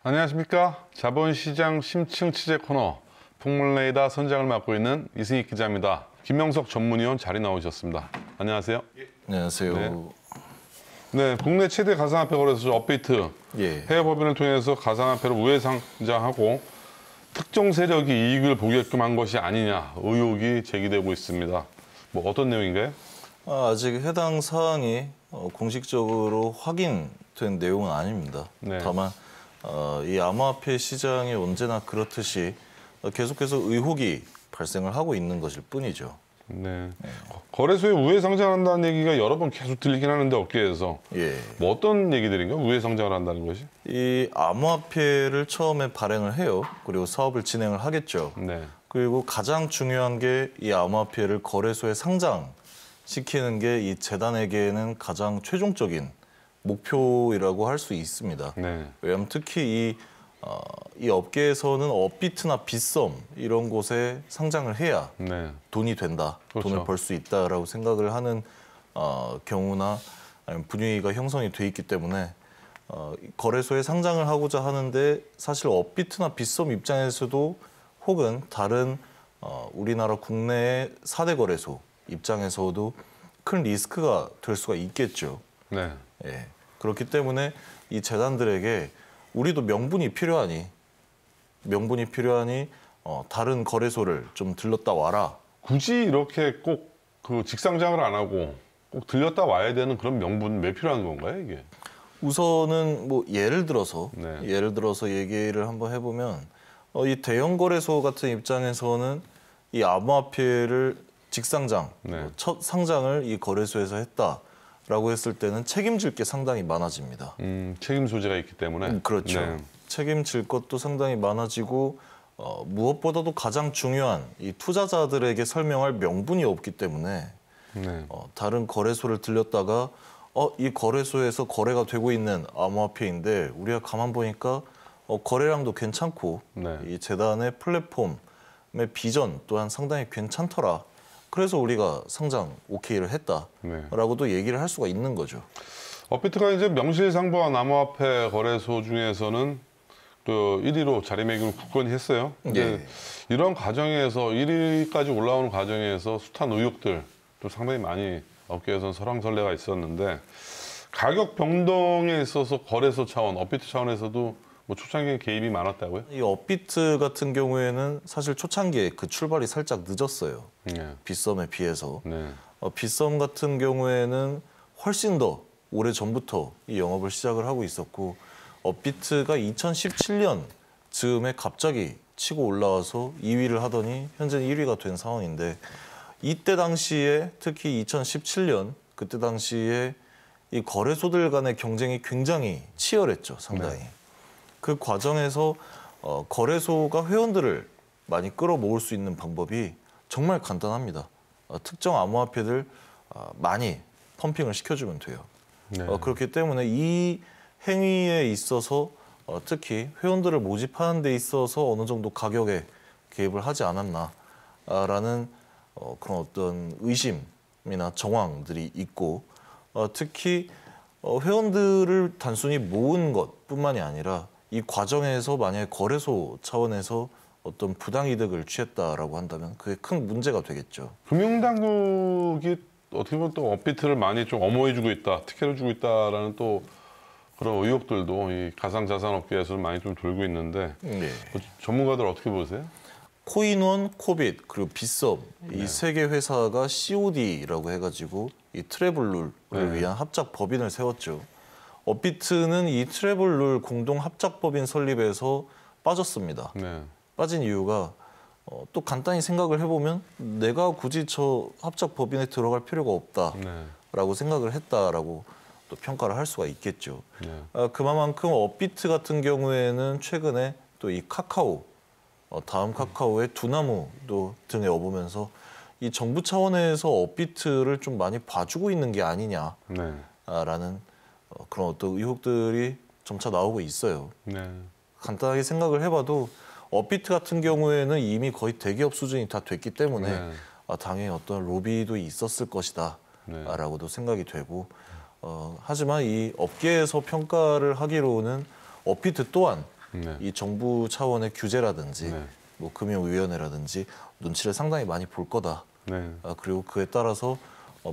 안녕하십니까. 자본시장 심층 취재 코너 풍물레이더 선장을 맡고 있는 이승익 기자입니다. 김명석 전문위원 자리 나오셨습니다. 안녕하세요. 안녕하세요. 네, 국내 최대 가상화폐 거래소 업비트 해외 법인을 통해서 가상화폐를 우회 상장하고 특정 세력이 이익을 보게끔 한 것이 아니냐 의혹이 제기되고 있습니다. 뭐 어떤 내용인가요? 아직 해당 사항이 공식적으로 확인된 내용은 아닙니다. 네. 다만 이 암호화폐 시장이 언제나 그렇듯이 계속해서 의혹이 발생을 하고 있는 것일 뿐이죠. 네. 거래소에 우회 상장한다는 얘기가 여러 번 계속 들리긴 하는데 업계에서 뭐 어떤 얘기들인가? 우회 상장을 한다는 것이? 이 암호화폐를 처음에 발행을 해요. 그리고 사업을 진행을 하겠죠. 네. 그리고 가장 중요한 게 이 암호화폐를 거래소에 상장시키는 게 이 재단에게는 가장 최종적인 목표라고 할 수 있습니다. 네. 왜냐하면 특히 이 업계에서는 업비트나 빗썸 이런 곳에 상장을 해야 돈이 된다, 그렇죠. 돈을 벌 수 있다라고 생각을 하는 경우나 아니면 분위기가 형성이 돼 있기 때문에 거래소에 상장을 하고자 하는데 사실 업비트나 빗썸 입장에서도 혹은 다른 우리나라 국내의 4대 거래소 입장에서도 큰 리스크가 될 수가 있겠죠. 네. 예. 그렇기 때문에 이 재단들에게 우리도 명분이 필요하니 다른 거래소를 좀 들렀다 와라. 굳이 이렇게 꼭 그 직상장을 안 하고 꼭 들렸다 와야 되는 그런 명분 왜 필요한 건가요, 이게? 우선은 뭐 예를 들어서 얘기를 한번 해보면 이 대형 거래소 같은 입장에서는 이 암호화폐를 직상장, 첫 상장을 이 거래소에서 했다라고 했을 때는 책임질 게 상당히 많아집니다. 책임 소재가 있기 때문에. 그렇죠. 네. 책임질 것도 상당히 많아지고 무엇보다도 가장 중요한 이 투자자들에게 설명할 명분이 없기 때문에 다른 거래소를 들렸다가 이 거래소에서 거래가 되고 있는 암호화폐인데 우리가 가만 보니까 거래량도 괜찮고 이 재단의 플랫폼의 비전 또한 상당히 괜찮더라. 그래서 우리가 상장 오케이를 했다라고도 얘기를 할 수가 있는 거죠. 업비트가 이제 명실상부한 암호화폐 거래소 중에서는 또 1위로 자리매김을 굳건히 했어요. 근데 이런 과정에서 1위까지 올라오는 과정에서 숱한 의혹들 또 상당히 많이 업계에서는 설왕설래가 있었는데 가격 변동에 있어서 거래소 차원, 업비트 차원에서도 뭐 초창기에 개입이 많았다고요? 이 업비트 같은 경우에는 사실 초창기에 그 출발이 살짝 늦었어요. 빗썸에 비해서. 빗썸 같은 경우에는 훨씬 더 오래 전부터 이 영업을 시작을 하고 있었고 업비트가 2017년 즈음에 갑자기 치고 올라와서 2위를 하더니 현재는 1위가 된 상황인데 이때 당시에 특히 2017년 그때 당시에 이 거래소들 간의 경쟁이 굉장히 치열했죠, 상당히. 그 과정에서 거래소가 회원들을 많이 끌어모을 수 있는 방법이 정말 간단합니다. 특정 암호화폐들 많이 펌핑을 시켜주면 돼요. 그렇기 때문에 이 행위에 있어서 특히 회원들을 모집하는 데 있어서 어느 정도 가격에 개입을 하지 않았나라는 그런 어떤 의심이나 정황들이 있고 특히 회원들을 단순히 모은 것뿐만이 아니라 이 과정에서 만약에 거래소 차원에서 어떤 부당이득을 취했다라고 한다면 그게 큰 문제가 되겠죠. 금융당국이 어떻게 보면 또 업비트를 많이 좀 엄호해주고 있다, 특혜를 주고 있다라는 또 그런 의혹들도 이 가상자산업계에서는 많이 좀 돌고 있는데 전문가들 어떻게 보세요? 코인원, 코빗, 그리고 빗썸 이 세 개 회사가 COD라고 해가지고 이 트래블 룰을 위한 합작 법인을 세웠죠. 업비트는 이 트래블 룰 공동 합작 법인 설립에서 빠졌습니다. 빠진 이유가 또 간단히 생각을 해보면 내가 굳이 저 합작 법인에 들어갈 필요가 없다라고 생각을 했다라고 또 평가를 할 수가 있겠죠. 그만큼 업비트 같은 경우에는 최근에 또 이 카카오 다음 카카오의 두나무도 등에 업으면서 이 정부 차원에서 업비트를 좀 많이 봐주고 있는 게 아니냐라는 그런 어떤 의혹들이 점차 나오고 있어요. 간단하게 생각을 해봐도 업비트 같은 경우에는 이미 거의 대기업 수준이 다 됐기 때문에 당연히 어떤 로비도 있었을 것이다 라고도 생각이 되고 하지만 이 업계에서 평가를 하기로는 업비트 또한 네. 이 정부 차원의 규제라든지 네. 뭐 금융위원회라든지 눈치를 상당히 많이 볼 거다. 네. 그리고 그에 따라서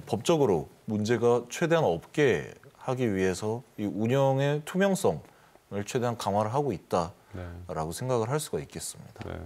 법적으로 문제가 최대한 없게 하기 위해서 이 운영의 투명성을 최대한 강화를 하고 있다라고 네. 생각을 할 수가 있겠습니다. 네.